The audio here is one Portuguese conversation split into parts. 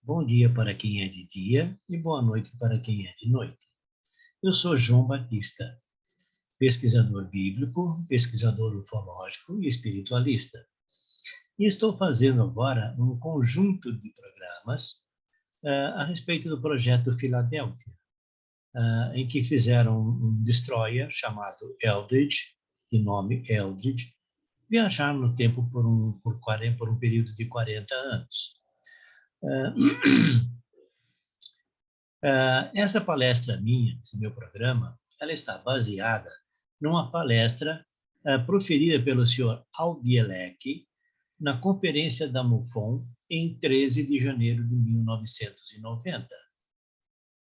Bom dia para quem é de dia e boa noite para quem é de noite. Eu sou João Batista, pesquisador bíblico, pesquisador ufológico e espiritualista. E estou fazendo agora um conjunto de programas a respeito do projeto Filadélfia, em que fizeram um destroyer chamado Eldridge, de nome Eldridge, viajar no tempo por um período de 40 anos. Essa palestra minha, esse meu programa, ela está baseada numa palestra proferida pelo senhor Al Bielek na conferência da MUFON em 13 de janeiro de 1990,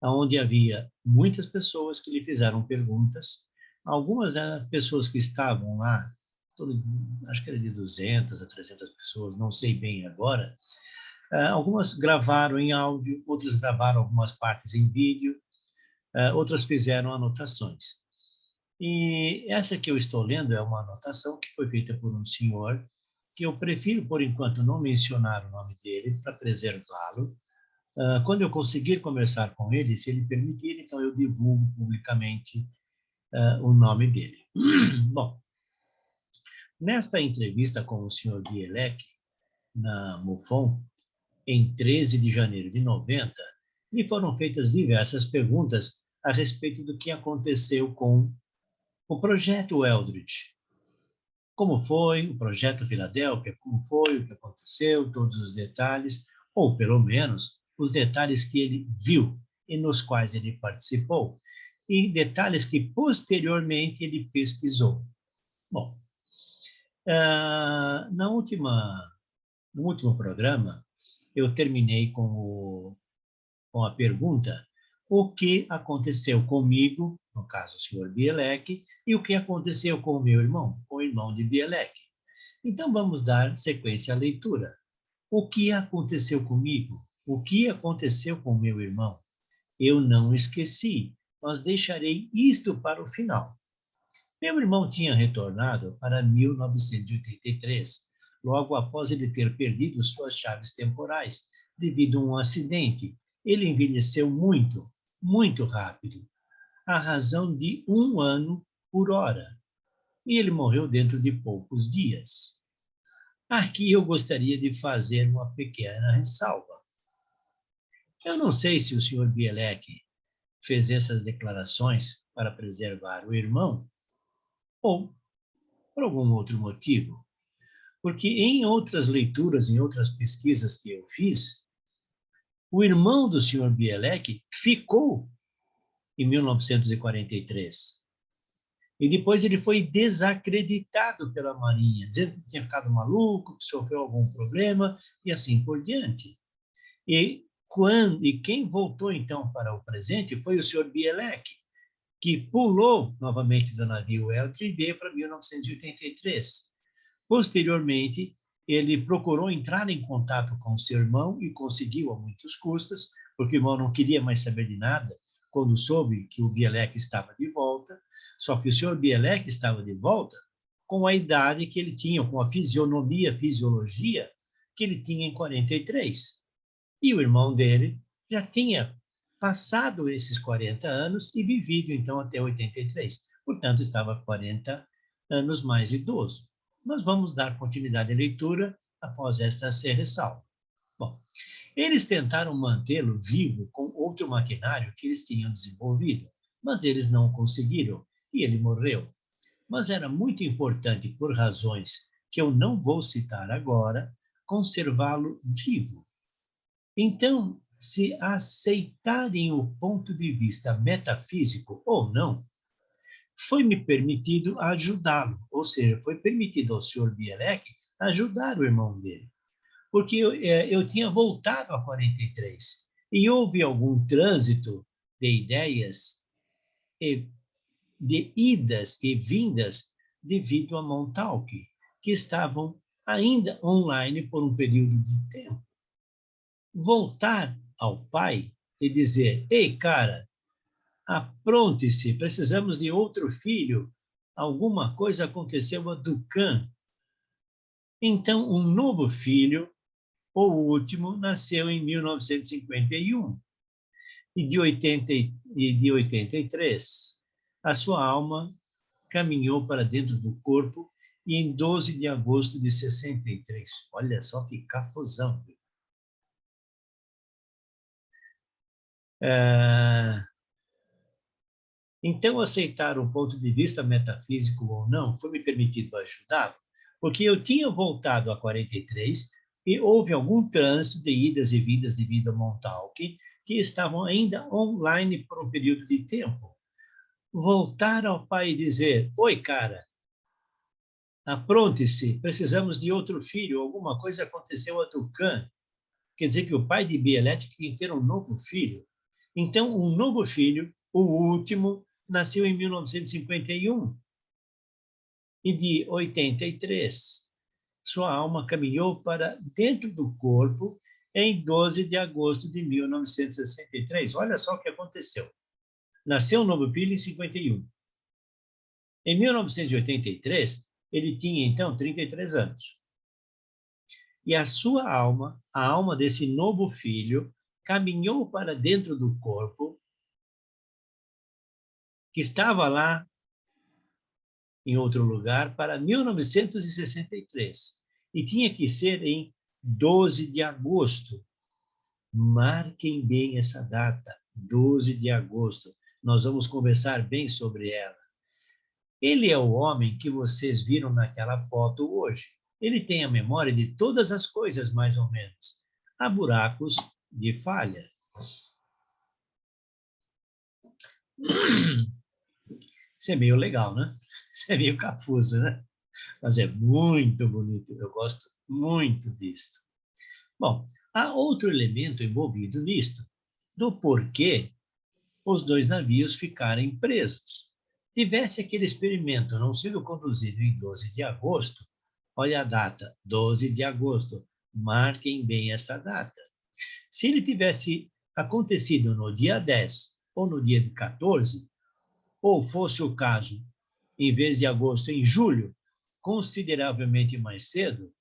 onde havia muitas pessoas que lhe fizeram perguntas. Algumas pessoas que estavam lá, acho que era de 200 a 300 pessoas, não sei bem agora. Algumas gravaram em áudio, outras gravaram algumas partes em vídeo, outras fizeram anotações. E essa que eu estou lendo é uma anotação que foi feita por um senhor, que eu prefiro, por enquanto, não mencionar o nome dele, para preservá-lo. Quando eu conseguir conversar com ele, se ele permitir, então eu divulgo publicamente o nome dele. Bom, nesta entrevista com o senhor Bielek, na MUFON, em 13 de janeiro de 90, lhe foram feitas diversas perguntas a respeito do que aconteceu com o projeto Eldridge. Como foi o projeto Filadélfia, como foi, o que aconteceu, todos os detalhes, ou pelo menos os detalhes que ele viu e nos quais ele participou, e detalhes que posteriormente ele pesquisou. Bom, no último programa, eu terminei com a pergunta: o que aconteceu comigo, no caso o senhor Bielek, e o que aconteceu com o meu irmão, o irmão de Bielek. Então vamos dar sequência à leitura. O que aconteceu comigo? O que aconteceu com o meu irmão? Eu não esqueci, mas deixarei isto para o final. Meu irmão tinha retornado para 1983, logo após ele ter perdido suas chaves temporais, devido a um acidente. Ele envelheceu muito, muito rápido, à razão de 1 ano por hora, e ele morreu dentro de poucos dias. Aqui eu gostaria de fazer uma pequena ressalva. Eu não sei se o senhor Bielek fez essas declarações para preservar o irmão ou por algum outro motivo. Porque em outras leituras, em outras pesquisas que eu fiz, o irmão do senhor Bielek ficou em 1943. E depois ele foi desacreditado pela Marinha, dizendo que tinha ficado maluco, que sofreu algum problema e assim por diante. E quem voltou então para o presente foi o senhor Bielek, que pulou novamente do navio Eldridge e veio para 1983. Posteriormente, ele procurou entrar em contato com seu irmão e conseguiu a muitos custos, porque o irmão não queria mais saber de nada quando soube que o Bielek estava de volta. Só que o senhor Bielek estava de volta com a idade que ele tinha, com a fisiologia que ele tinha em 43. E o irmão dele já tinha passado esses 40 anos e vivido, então, até 83. Portanto, estava 40 anos mais idoso. Nós vamos dar continuidade à leitura após esta ser ressalva. Bom, eles tentaram mantê-lo vivo com outro maquinário que eles tinham desenvolvido, mas eles não conseguiram e ele morreu. Mas era muito importante, por razões que eu não vou citar agora, conservá-lo vivo. Então, se aceitarem o ponto de vista metafísico ou não, foi-me permitido ajudá-lo, ou seja, foi permitido ao senhor Bielek ajudar o irmão dele, porque eu tinha voltado a 43 e houve algum trânsito de ideias, de idas e vindas devido a Montauk, que estavam ainda online por um período de tempo. Voltar ao pai e dizer: ei, cara, apronte-se, precisamos de outro filho, alguma coisa aconteceu a Ducan. Então, um novo filho, o último, nasceu em 1951. E de 83, a sua alma caminhou para dentro do corpo e em 12 de agosto de 63. Olha só que cafuzão. Então, aceitar um ponto de vista metafísico ou não foi me permitido ajudá-lo, porque eu tinha voltado a 43 e houve algum trânsito de idas e vindas devido a Montauk, que estavam ainda online por um período de tempo. Voltar ao pai e dizer: oi, cara, apronte-se, precisamos de outro filho, alguma coisa aconteceu a Tucã. Quer dizer que o pai de Bielete queria ter um novo filho. Então, um novo filho, o último, nasceu em 1951. E de 83, sua alma caminhou para dentro do corpo em 12 de agosto de 1963. Olha só o que aconteceu. Nasceu um novo filho em 51. Em 1983, ele tinha, então, 33 anos. E a sua alma, a alma desse novo filho, caminhou para dentro do corpo, que estava lá em outro lugar, para 1963. E tinha que ser em 12 de agosto. Marquem bem essa data, 12 de agosto. Nós vamos conversar bem sobre ela. Ele é o homem que vocês viram naquela foto hoje. Ele tem a memória de todas as coisas, mais ou menos. Há buracos de falha. Isso é meio legal, né? Isso é meio cafuso, né? Mas é muito bonito. Eu gosto muito disto. Bom, há outro elemento envolvido nisto, do porquê os dois navios ficarem presos. Tivesse aquele experimento não sido conduzido em 12 de agosto, olha a data, 12 de agosto, marquem bem essa data. Se ele tivesse acontecido no dia 10 ou no dia 14, ou fosse o caso, em vez de agosto, em julho, consideravelmente mais cedo,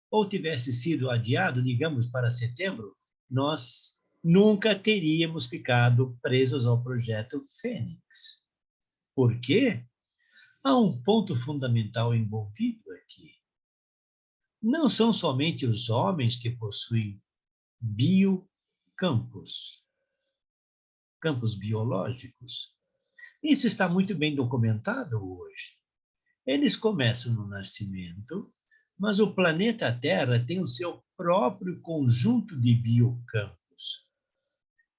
ou tivesse sido adiado, digamos, para setembro, nós nunca teríamos ficado presos ao projeto Fênix. Por quê? Há um ponto fundamental envolvido aqui. Não são somente os homens que possuem biocampos, campos biológicos. Isso está muito bem documentado hoje. Eles começam no nascimento, mas o planeta Terra tem o seu próprio conjunto de biocampos.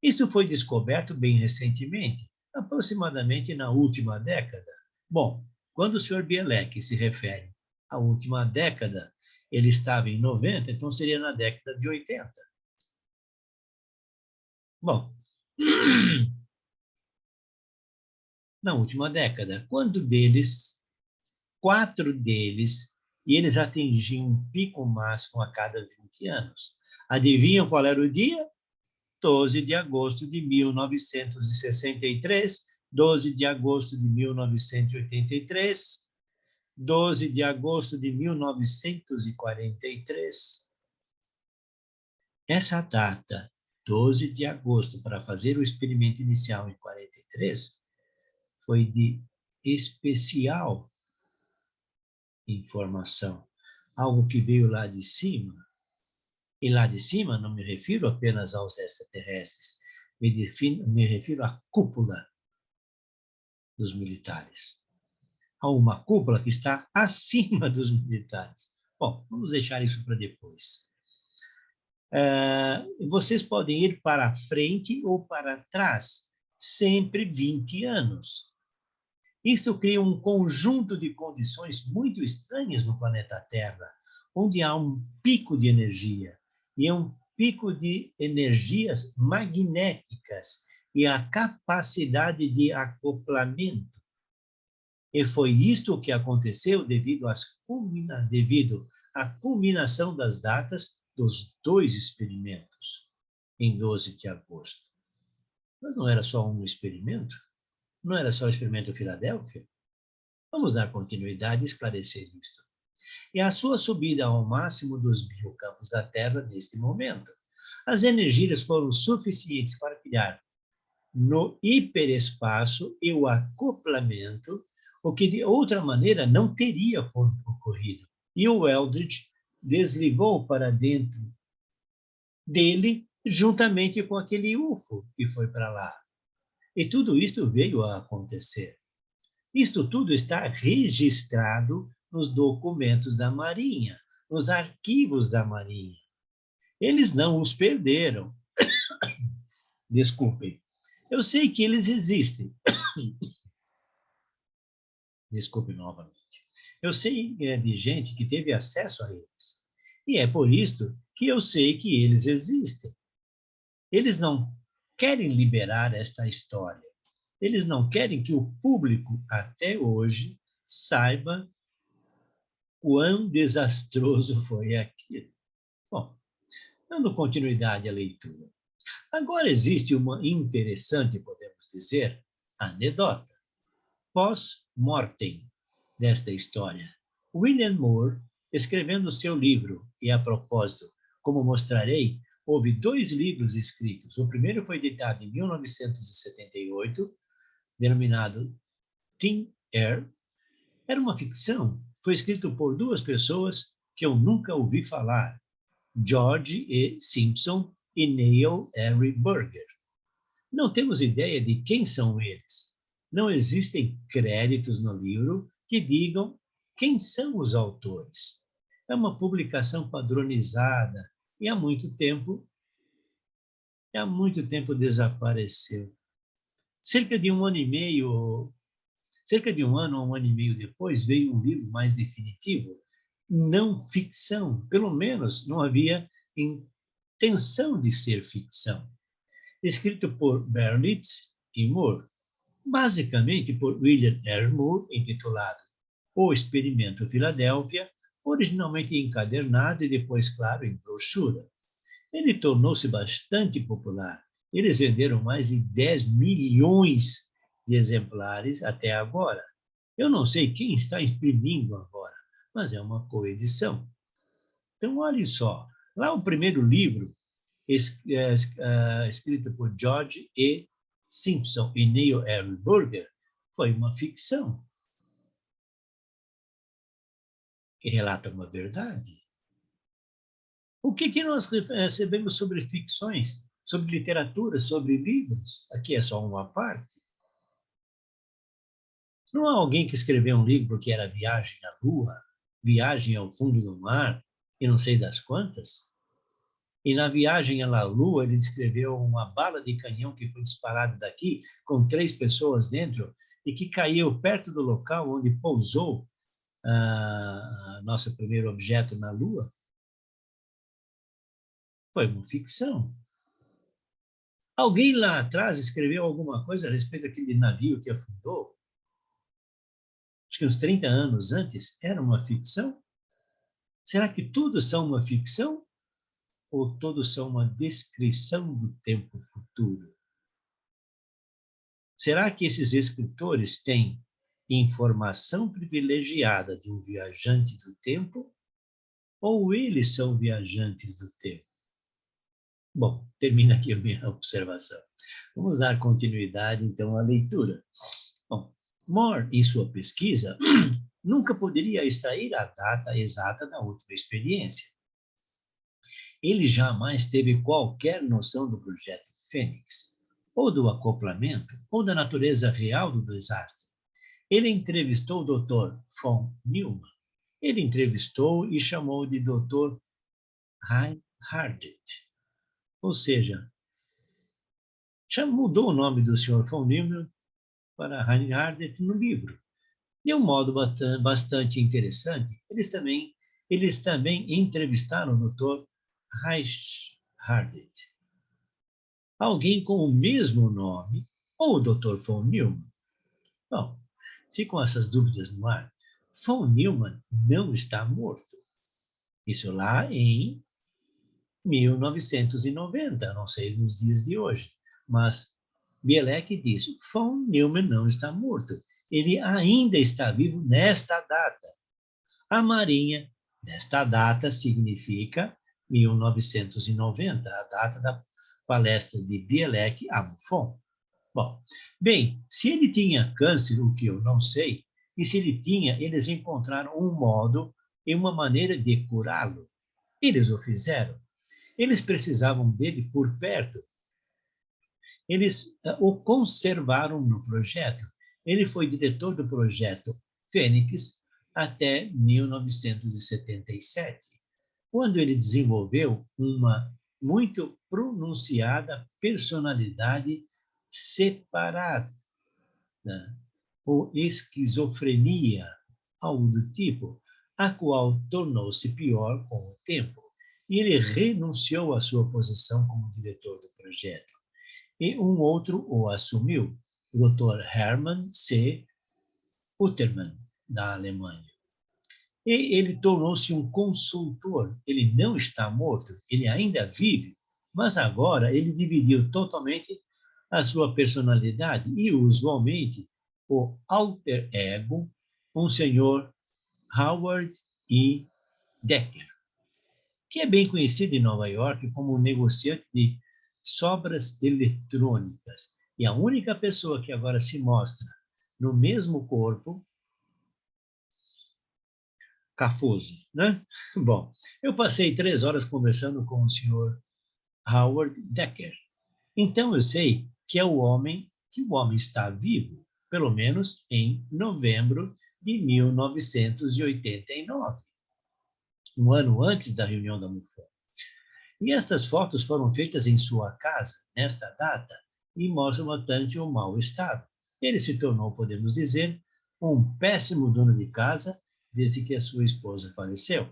Isso foi descoberto bem recentemente, aproximadamente na última década. Bom, quando o Sr. Bielek se refere à última década, ele estava em 90, então seria na década de 80. Bom, na última década, quatro deles, e eles atingiam um pico máximo a cada 20 anos. Adivinham qual era o dia? 12 de agosto de 1963, 12 de agosto de 1983, 12 de agosto de 1943. Essa data, 12 de agosto, para fazer o experimento inicial em 43, foi de especial informação, algo que veio lá de cima. E lá de cima não me refiro apenas aos extraterrestres, me refiro à cúpula dos militares. Há uma cúpula que está acima dos militares. Bom, vamos deixar isso para depois. Vocês podem ir para frente ou para trás, sempre 20 anos. Isso cria um conjunto de condições muito estranhas no planeta Terra, onde há um pico de energia, e é um pico de energias magnéticas e a capacidade de acoplamento. E foi isto que aconteceu devido à culminação das datas dos dois experimentos, em 12 de agosto. Mas não era só um experimento? Não era só o experimento Filadélfia? Vamos dar continuidade e esclarecer isto. e a sua subida ao máximo dos biocampos da Terra neste momento. As energias foram suficientes para criar no hiperespaço e o acoplamento, o que de outra maneira não teria ocorrido. E o Eldridge desligou para dentro dele, juntamente com aquele UFO que foi para lá. E tudo isso veio a acontecer. Isto tudo está registrado nos documentos da Marinha, nos arquivos da Marinha. Eles não os perderam. Desculpem. Eu sei que eles existem. Desculpe novamente. Eu sei de gente que teve acesso a eles. E é por isso que eu sei que eles existem. Eles não querem liberar esta história. Eles não querem que o público, até hoje, saiba quão desastroso foi aquilo. Bom, dando continuidade à leitura. Agora existe uma interessante, podemos dizer, anedota, pós-mortem desta história. William Moore, escrevendo seu livro, e a propósito, como mostrarei, houve 2 livros escritos. O primeiro foi editado em 1978, denominado Thin Air. Era uma ficção. Foi escrito por 2 pessoas que eu nunca ouvi falar, George E. Simpson e Neil R. Burger. Não temos ideia de quem são eles. Não existem créditos no livro que digam quem são os autores. É uma publicação padronizada e há muito tempo desapareceu. Cerca de um ano ou um ano e meio depois, veio um livro mais definitivo, não ficção, pelo menos não havia intenção de ser ficção, escrito por Berlitz e Moore, basicamente por William R. Moore, intitulado O Experimento Filadélfia, originalmente encadernado e depois, claro, em brochura. Ele tornou-se bastante popular. Eles venderam mais de 10 milhões de exemplares até agora. Eu não sei quem está imprimindo agora, mas é uma coedição. Então, olhe só, lá o primeiro livro, escrito por George E. Simpson e Neil R. Burger, foi uma ficção que relata uma verdade. O que nós recebemos sobre ficções, sobre literatura, sobre livros? Aqui é só uma parte. Não há alguém que escreveu um livro que era Viagem à Lua, Viagem ao Fundo do Mar, e não sei das quantas? E na Viagem à Lua, ele descreveu uma bala de canhão que foi disparada daqui, com 3 pessoas dentro, e que caiu perto do local onde pousou nosso primeiro objeto na Lua. Foi uma ficção. Alguém lá atrás escreveu alguma coisa a respeito daquele navio que afundou? Acho que uns 30 anos antes, era uma ficção? Será que todos são uma ficção? Ou todos são uma descrição do tempo futuro? Será que esses escritores têm informação privilegiada de um viajante do tempo? Ou eles são viajantes do tempo? Bom, termina aqui a minha observação. Vamos dar continuidade, então, à leitura. Bom, Moore, em sua pesquisa, nunca poderia extrair a data exata da última experiência. Ele jamais teve qualquer noção do projeto Fênix, ou do acoplamento, ou da natureza real do desastre. Ele entrevistou o Dr. von Neumann. Ele entrevistou e chamou de Dr. Reinhardt. Ou seja, mudou o nome do Sr. von Neumann para Reinhardt no livro. De um modo bastante interessante, eles também entrevistaram o Dr. Reinhardt, alguém com o mesmo nome, ou o Dr. von Neumann. Bom, ficam essas dúvidas no ar. Von Neumann não está morto. Isso lá em 1990, não sei nos dias de hoje, mas Bielek diz, von Neumann não está morto. Ele ainda está vivo nesta data. A Marinha Nesta data significa 1990, a data da palestra de Bielek a Buffon. Bom, bem, se ele tinha câncer, o que eu não sei, e se ele tinha, eles encontraram um modo e uma maneira de curá-lo. Eles o fizeram. Eles precisavam dele por perto. Eles o conservaram no projeto. Ele foi diretor do projeto Fênix até 1977, quando ele desenvolveu uma muito pronunciada personalidade separada, ou esquizofrenia, algo do tipo, a qual tornou-se pior com o tempo. E ele renunciou à sua posição como diretor do projeto. E um outro o assumiu, o Dr. Hermann C. Utermann, da Alemanha. E ele tornou-se um consultor. Ele não está morto, ele ainda vive, mas agora ele dividiu totalmente a sua personalidade e, usualmente, o alter ego, um senhor Howard E. Decker, que é bem conhecido em Nova York como um negociante de sobras eletrônicas. E a única pessoa que agora se mostra no mesmo corpo, Cafuso, né? Bom, eu passei 3 horas conversando com o senhor Howard Decker. Então eu sei que o homem está vivo, pelo menos em novembro de 1989, um ano antes da reunião da MUFON. E estas fotos foram feitas em sua casa, nesta data, e mostram bastante o mau estado. Ele se tornou, podemos dizer, um péssimo dono de casa desde que a sua esposa faleceu.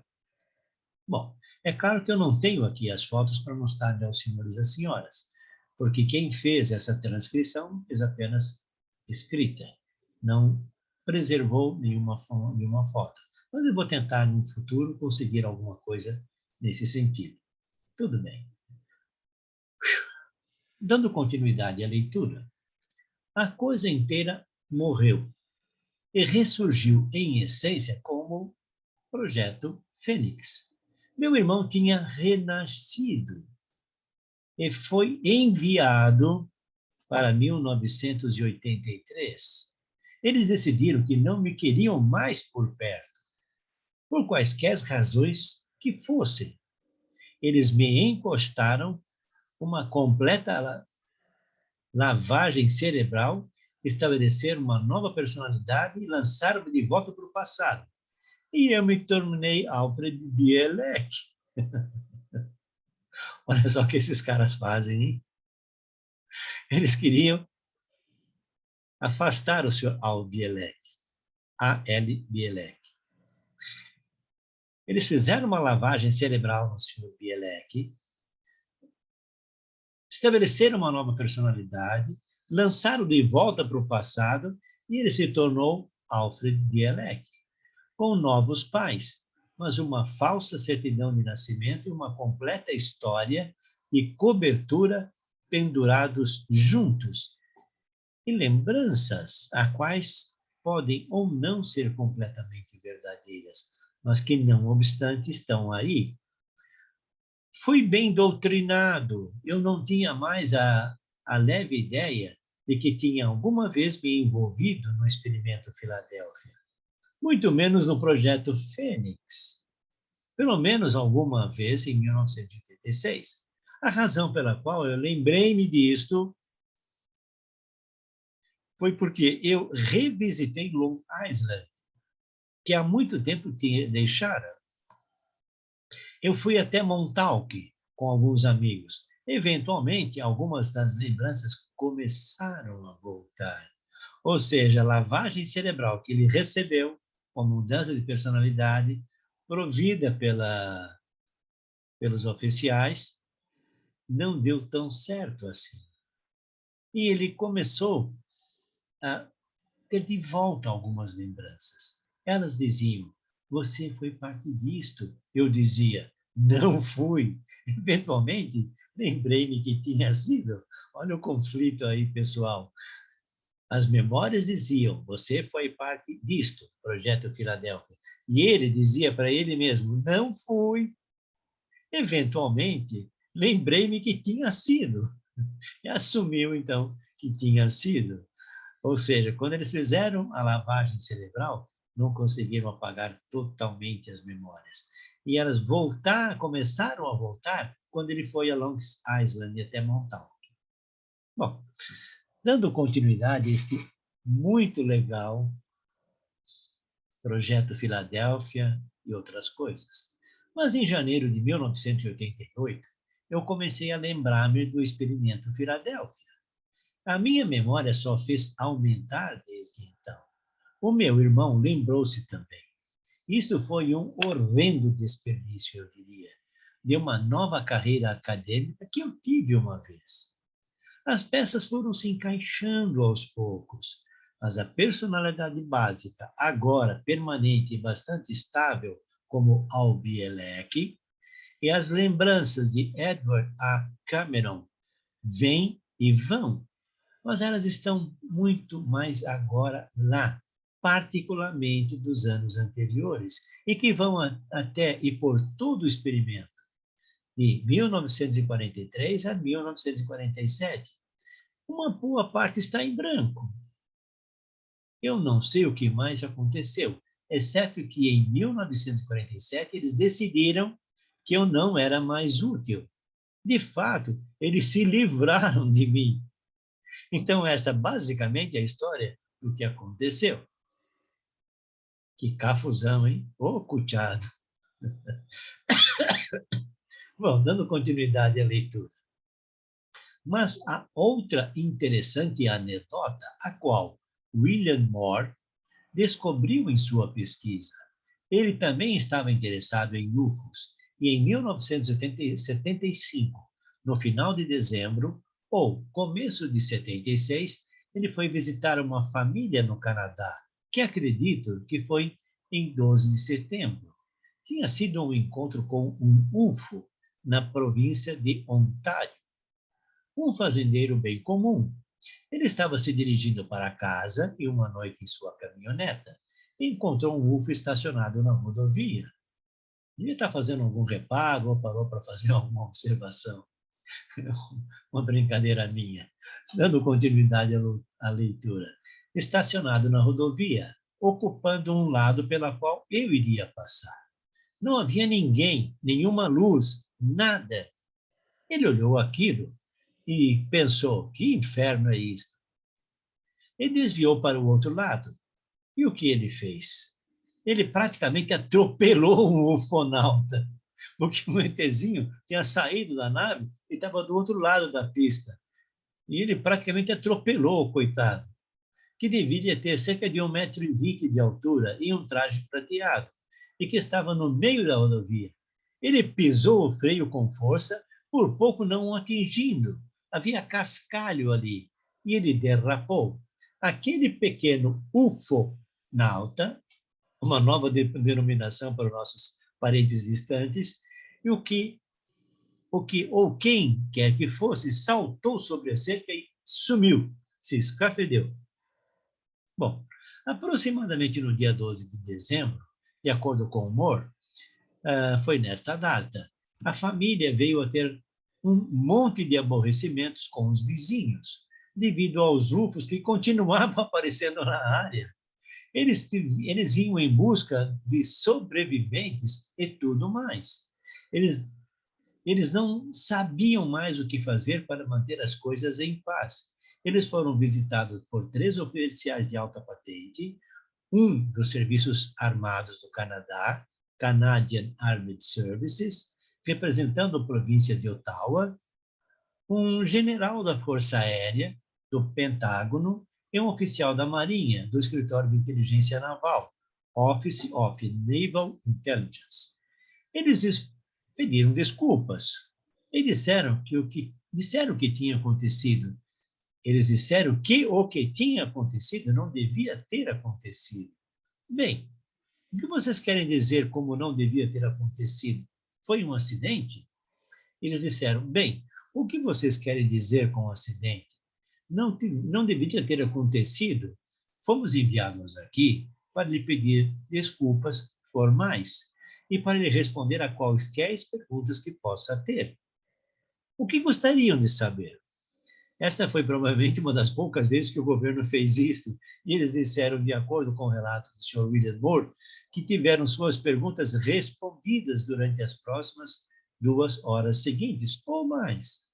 Bom, é claro que eu não tenho aqui as fotos para mostrar aos senhores e às senhoras, porque quem fez essa transcrição fez apenas escrita, não preservou nenhuma foto. Mas eu vou tentar, no futuro, conseguir alguma coisa nesse sentido. Tudo bem. Dando continuidade à leitura, a coisa inteira morreu e ressurgiu em essência como Projeto Fênix. Meu irmão tinha renascido e foi enviado para 1983. Eles decidiram que não me queriam mais por perto, por quaisquer razões que fossem. Eles me encostaram uma completa lavagem cerebral, estabeleceram uma nova personalidade e lançaram-me de volta para o passado. E eu me tornei Alfred Bielek. Olha só o que esses caras fazem, hein? Eles queriam afastar o senhor Al Bielek, A.L. Bielek. Eles fizeram uma lavagem cerebral no senhor Bielek, estabeleceram uma nova personalidade, lançaram de volta para o passado e ele se tornou Alfred Bielek, com novos pais, mas uma falsa certidão de nascimento e uma completa história e cobertura pendurados juntos, e lembranças a quais podem ou não ser completamente verdadeiras, mas que, não obstante, estão aí. Fui bem doutrinado, eu não tinha mais a leve ideia de que tinha alguma vez me envolvido no experimento Filadélfia, muito menos no projeto Fênix, pelo menos alguma vez em 1986. A razão pela qual eu lembrei-me disto foi porque eu revisitei Long Island, que há muito tempo tinha deixado. Eu fui até Montauk com alguns amigos. Eventualmente, algumas das lembranças começaram a voltar. Ou seja, a lavagem cerebral que ele recebeu, com mudança de personalidade, provida pelos oficiais, não deu tão certo assim. E ele começou a ter de volta algumas lembranças. Elas diziam, você foi parte disto. Eu dizia, não fui. Eventualmente, lembrei-me que tinha sido. Olha o conflito aí, pessoal. As memórias diziam, você foi parte disto, Projeto Filadélfia. E ele dizia para ele mesmo: não fui. Eventualmente, lembrei-me que tinha sido. E assumiu, então, que tinha sido. Ou seja, quando eles fizeram a lavagem cerebral, não conseguiram apagar totalmente as memórias. E elas começaram a voltar quando ele foi a Long Island e até Montauk. Bom, dando continuidade a este muito legal projeto Filadélfia e outras coisas. Mas em janeiro de 1988, eu comecei a lembrar-me do experimento Filadélfia. A minha memória só fez aumentar desde então. O meu irmão lembrou-se também. Isto foi um horrendo desperdício, eu diria, de uma nova carreira acadêmica que eu tive uma vez. As peças foram se encaixando aos poucos, mas a personalidade básica, agora permanente e bastante estável, como Albielek, e as lembranças de Edward A. Cameron vêm e vão, mas elas estão muito mais agora lá, particularmente dos anos anteriores, e que vão até e por todo o experimento, de 1943 a 1947. Uma boa parte está em branco. Eu não sei o que mais aconteceu, exceto que em 1947 eles decidiram que eu não era mais útil. De fato, eles se livraram de mim. Então, essa basicamente é a história do que aconteceu. Que cafuzão, hein? Ô, cuchado. Bom, dando continuidade à leitura. Mas há outra interessante anedota, a qual William Moore descobriu em sua pesquisa. Ele também estava interessado em UFOs e em 1975, no final de dezembro ou começo de 76, ele foi visitar uma família no Canadá, que acredito que foi em 12 de setembro. Tinha sido um encontro com um UFO na província de Ontário. Um fazendeiro bem comum. Ele estava se dirigindo para casa e uma noite em sua caminhoneta encontrou um UFO estacionado na rodovia. Ele está fazendo algum reparo ou parou para fazer alguma observação. Uma brincadeira minha. Dando continuidade à leitura. Estacionado na rodovia, ocupando um lado pela qual eu iria passar. Não havia ninguém, nenhuma luz, nada. Ele olhou aquilo e pensou: que inferno é isto? Ele desviou para o outro lado. E o que ele fez? Ele praticamente atropelou um ufonauta, porque o ETzinho tinha saído da nave e estava do outro lado da pista. E ele praticamente atropelou o coitado, que deveria ter cerca de 1,20 m de altura e um traje prateado, e que estava no meio da rodovia. Ele pisou o freio com força, por pouco não o atingindo. Havia cascalho ali, e ele derrapou. Aquele pequeno ufonauta, uma nova denominação para os nossos parentes distantes, e o que ou quem quer que fosse saltou sobre a cerca e sumiu, se escafedeu. Bom, aproximadamente no dia 12 de dezembro, de acordo com o Moore, foi nesta data. A família veio a ter um monte de aborrecimentos com os vizinhos, devido aos UFOs que continuavam aparecendo na área. Eles vinham em busca de sobreviventes e tudo mais. Eles, eles não sabiam mais o que fazer para manter as coisas em paz. Eles foram visitados por 3 oficiais de alta patente, um dos Serviços Armados do Canadá, Canadian Armed Services, representando a província de Ottawa, um general da Força Aérea, do Pentágono, e um oficial da Marinha, do Escritório de Inteligência Naval, Office of Naval Intelligence. Eles pediram desculpas e disseram que tinha acontecido. Eles disseram que o que tinha acontecido não devia ter acontecido. Bem, o que vocês querem dizer como não devia ter acontecido? Foi um acidente? Eles disseram: bem, o que vocês querem dizer com acidente? Não deveria ter acontecido. Fomos enviados aqui para lhe pedir desculpas formais e para ele responder a quaisquer perguntas que possa ter. O que gostariam de saber? Essa foi provavelmente uma das poucas vezes que o governo fez isto, e eles disseram, de acordo com o relato do Sr. William Moore, que tiveram suas perguntas respondidas durante as próximas 2 horas seguintes, ou mais.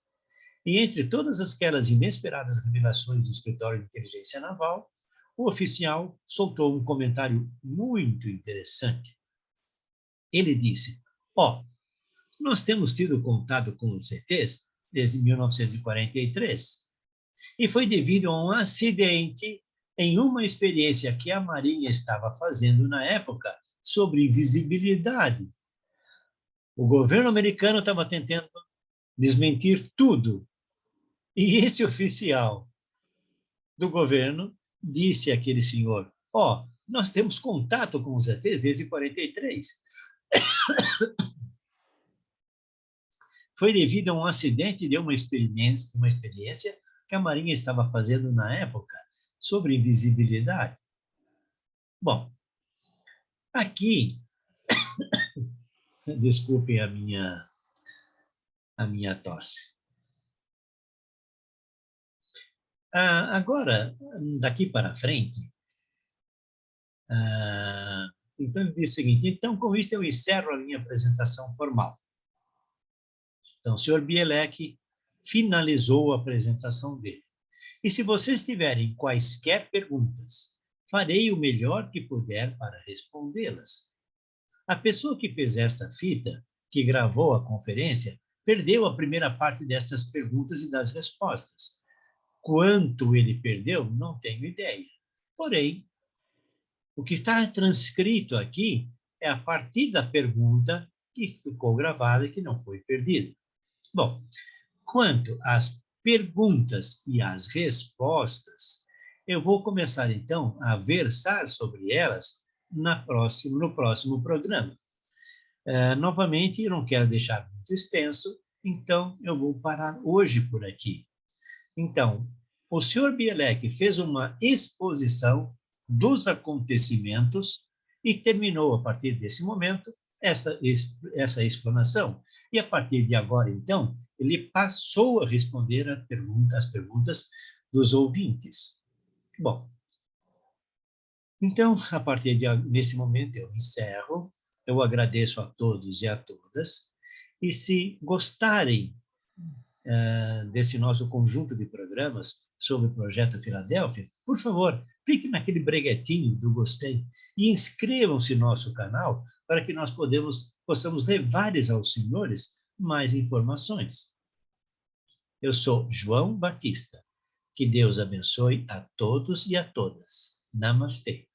E entre todas aquelas inesperadas revelações do Escritório de Inteligência Naval, o oficial soltou um comentário muito interessante. Ele disse, nós temos tido contato com os ETs desde 1943, e foi devido a um acidente em uma experiência que a Marinha estava fazendo na época sobre invisibilidade. O governo americano estava tentando desmentir tudo, e esse oficial do governo disse àquele senhor, nós temos contato com os ETs desde 43. Foi devido a um acidente de uma experiência que a Marinha estava fazendo na época sobre invisibilidade. Bom, aqui, desculpem a minha tosse. Agora, daqui para frente, então ele diz o seguinte, então com isso eu encerro a minha apresentação formal. Então, o senhor Bielek finalizou a apresentação dele. E se vocês tiverem quaisquer perguntas, farei o melhor que puder para respondê-las. A pessoa que fez esta fita, que gravou a conferência, perdeu a primeira parte dessas perguntas e das respostas. Quanto ele perdeu, não tenho ideia. Porém, o que está transcrito aqui é a partir da pergunta que ficou gravada e que não foi perdida. Bom, quanto às perguntas e às respostas, eu vou começar, então, a versar sobre elas no próximo programa. Novamente, eu não quero deixar muito extenso, então eu vou parar hoje por aqui. Então, o Sr. Bielek fez uma exposição dos acontecimentos e terminou, a partir desse momento, essa explanação. E a partir de agora, então, ele passou a responder as perguntas dos ouvintes. Bom, então, a partir desse momento, eu encerro. Eu agradeço a todos e a todas. E se gostarem desse nosso conjunto de programas sobre o Projeto Filadélfia, por favor, clique naquele breguetinho do gostei e inscrevam-se no nosso canal para que nós possamos levar aos senhores mais informações. Eu sou João Batista. Que Deus abençoe a todos e a todas. Namastê.